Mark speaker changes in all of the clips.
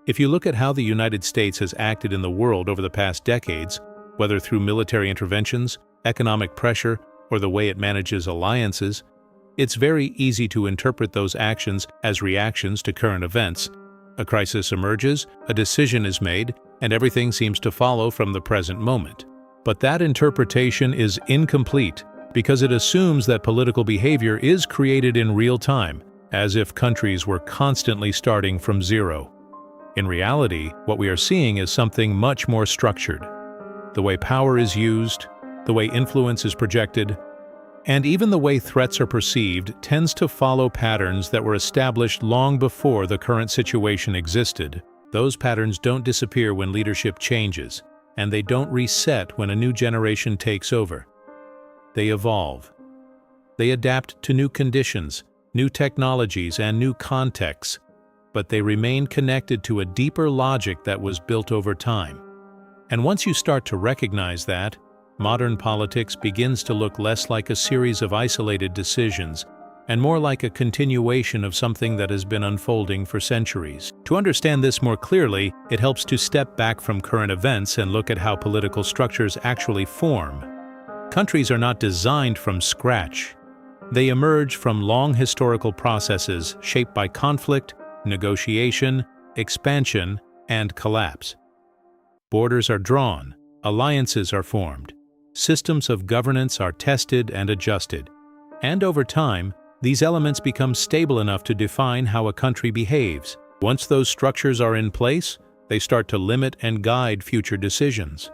Speaker 1: If you look at how the United States has acted in the world over the past decades, whether through military interventions, economic pressure, or the way it manages alliances, it's very easy to interpret those actions as reactions to current events. A crisis emerges, a decision is made, and everything seems to follow from the present moment. But that interpretation is incomplete because it assumes that political behavior is created in real time, as if countries were constantly starting from zero. In reality, what we are seeing is something much more structured. The way power is used, the way influence is projected, and even the way threats are perceived tends to follow patterns that were established long before the current situation existed. Those patterns don't disappear when leadership changes, and they don't reset when a new generation takes over. They evolve. They adapt to new conditions, new technologies, and new contexts, but they remain connected to a deeper logic that was built over time. And once you start to recognize that, modern politics begins to look less like a series of isolated decisions and more like a continuation of something that has been unfolding for centuries. To understand this more clearly, it helps to step back from current events and look at how political structures actually form. Countries are not designed from scratch. They emerge from long historical processes shaped by conflict, negotiation, expansion, and collapse. Borders are drawn, alliances are formed, systems of governance are tested and adjusted, and over time, these elements become stable enough to define how a country behaves. Once those structures are in place, they start to limit and guide future decisions.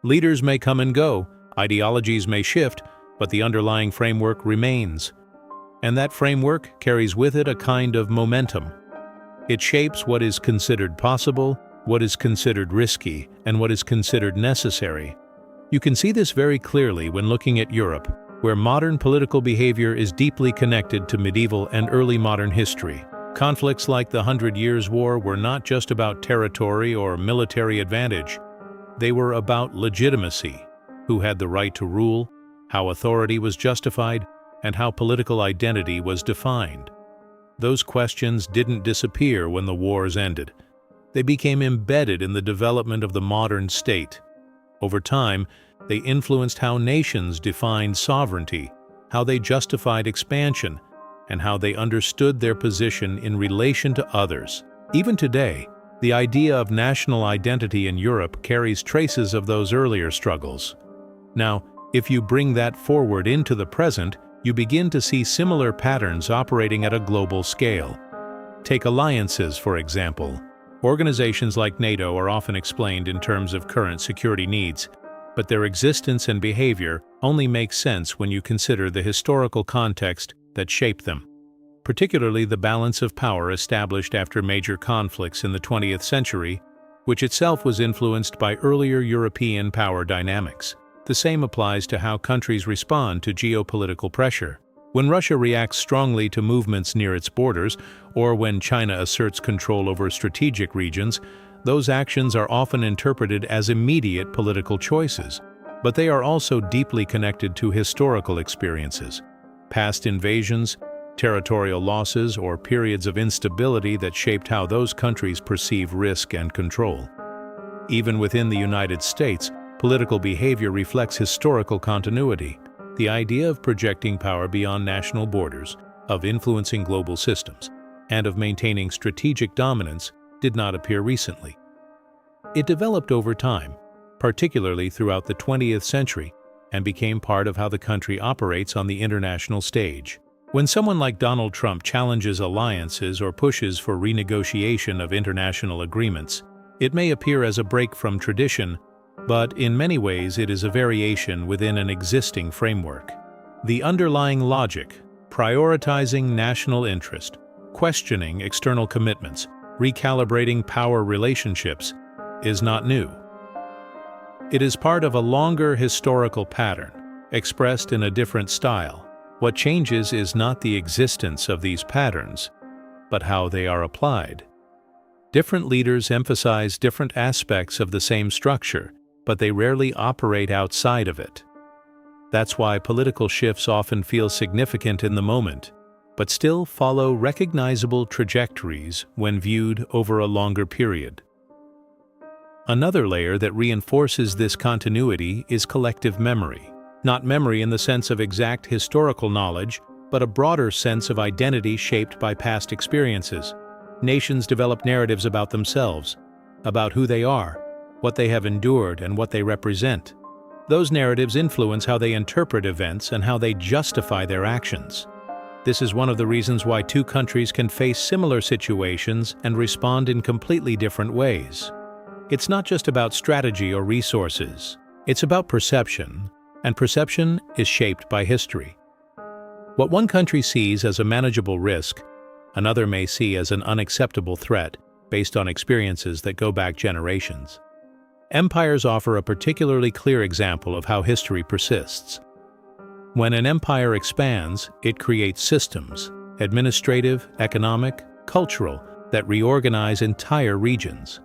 Speaker 1: Leaders may come and go, ideologies may shift, but the underlying framework remains. And that framework carries with it a kind of momentum. It shapes what is considered possible, what is considered risky, and what is considered necessary. You can see this very clearly when looking at Europe, where modern political behavior is deeply connected to medieval and early modern history. Conflicts like the 100 Years' War were not just about territory or military advantage. They were about legitimacy, who had the right to rule, how authority was justified, and how political identity was defined. Those questions didn't disappear when the wars ended. They became embedded in the development of the modern state. Over time, they influenced how nations defined sovereignty, how they justified expansion, and how they understood their position in relation to others. Even today, the idea of national identity in Europe carries traces of those earlier struggles. Now, if you bring that forward into the present, you begin to see similar patterns operating at a global scale. Take alliances, for example. Organizations like NATO are often explained in terms of current security needs, but their existence and behavior only make sense when you consider the historical context that shaped them, particularly the balance of power established after major conflicts in the 20th century, which itself was influenced by earlier European power dynamics. The same applies to how countries respond to geopolitical pressure. When Russia reacts strongly to movements near its borders, or when China asserts control over strategic regions, those actions are often interpreted as immediate political choices. But they are also deeply connected to historical experiences, past invasions, territorial losses, or periods of instability that shaped how those countries perceive risk and control. Even within the United States, political behavior reflects historical continuity. The idea of projecting power beyond national borders, of influencing global systems, and of maintaining strategic dominance did not appear recently. It developed over time, particularly throughout the 20th century, and became part of how the country operates on the international stage. When someone like Donald Trump challenges alliances or pushes for renegotiation of international agreements, it may appear as a break from tradition, but in many ways it is a variation within an existing framework. The underlying logic, prioritizing national interest, questioning external commitments, recalibrating power relationships, is not new. It is part of a longer historical pattern, expressed in a different style. What changes is not the existence of these patterns, but how they are applied. Different leaders emphasize different aspects of the same structure, but they rarely operate outside of it. That's why political shifts often feel significant in the moment. but still follow recognizable trajectories when viewed over a longer period. Another layer that reinforces this continuity is collective memory. Not memory in the sense of exact historical knowledge, but a broader sense of identity shaped by past experiences. Nations develop narratives about themselves, about who they are, what they have endured, and what they represent. Those narratives influence how they interpret events and how they justify their actions. This is one of the reasons why two countries can face similar situations and respond in completely different ways. It's not just about strategy or resources. It's about perception, and perception is shaped by history. What one country sees as a manageable risk, another may see as an unacceptable threat based on experiences that go back generations. Empires offer a particularly clear example of how history persists. When an empire expands, it creates systems, administrative, economic, cultural, that reorganize entire regions.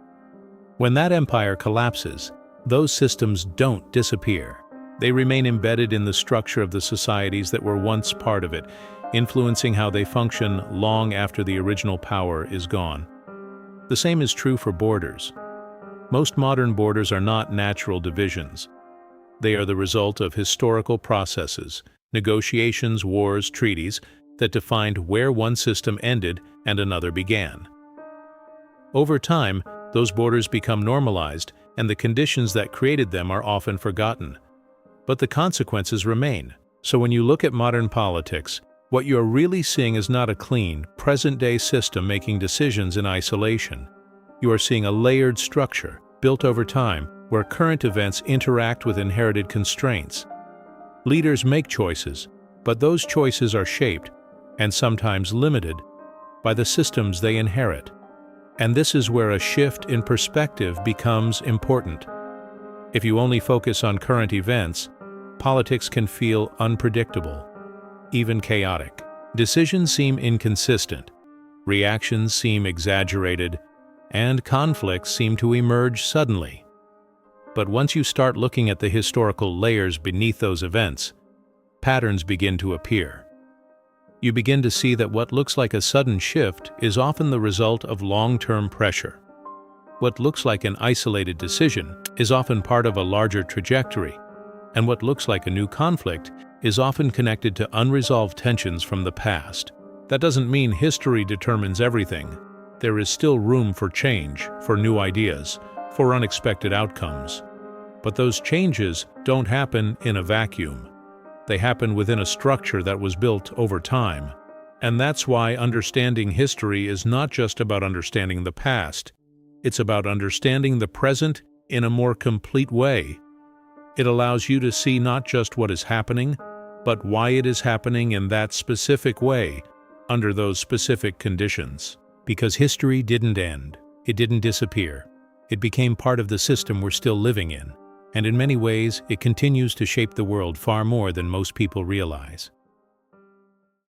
Speaker 1: When that empire collapses, those systems don't disappear. They remain embedded in the structure of the societies that were once part of it, influencing how they function long after the original power is gone. The same is true for borders. Most modern borders are not natural divisions. They are the result of historical processes, negotiations, wars, treaties that defined where one system ended and another began. Over time, those borders become normalized, and the conditions that created them are often forgotten. But the consequences remain. So when you look at modern politics, what you're really seeing is not a clean, present-day system making decisions in isolation. You are seeing a layered structure, built over time, where current events interact with inherited constraints. Leaders make choices, but those choices are shaped, and sometimes limited, by the systems they inherit. And this is where a shift in perspective becomes important. If you only focus on current events, politics can feel unpredictable, even chaotic. Decisions seem inconsistent, reactions seem exaggerated, and conflicts seem to emerge suddenly. But once you start looking at the historical layers beneath those events, patterns begin to appear. You begin to see that what looks like a sudden shift is often the result of long-term pressure. What looks like an isolated decision is often part of a larger trajectory, and what looks like a new conflict is often connected to unresolved tensions from the past. That doesn't mean history determines everything. There is still room for change, for new ideas, for unexpected outcomes. But those changes don't happen in a vacuum. They happen within a structure that was built over time. And that's why understanding history is not just about understanding the past. It's about understanding the present in a more complete way. It allows you to see not just what is happening, but why it is happening in that specific way, under those specific conditions. Because history didn't end. It didn't disappear. It became part of the system we're still living in. And in many ways, it continues to shape the world far more than most people realize.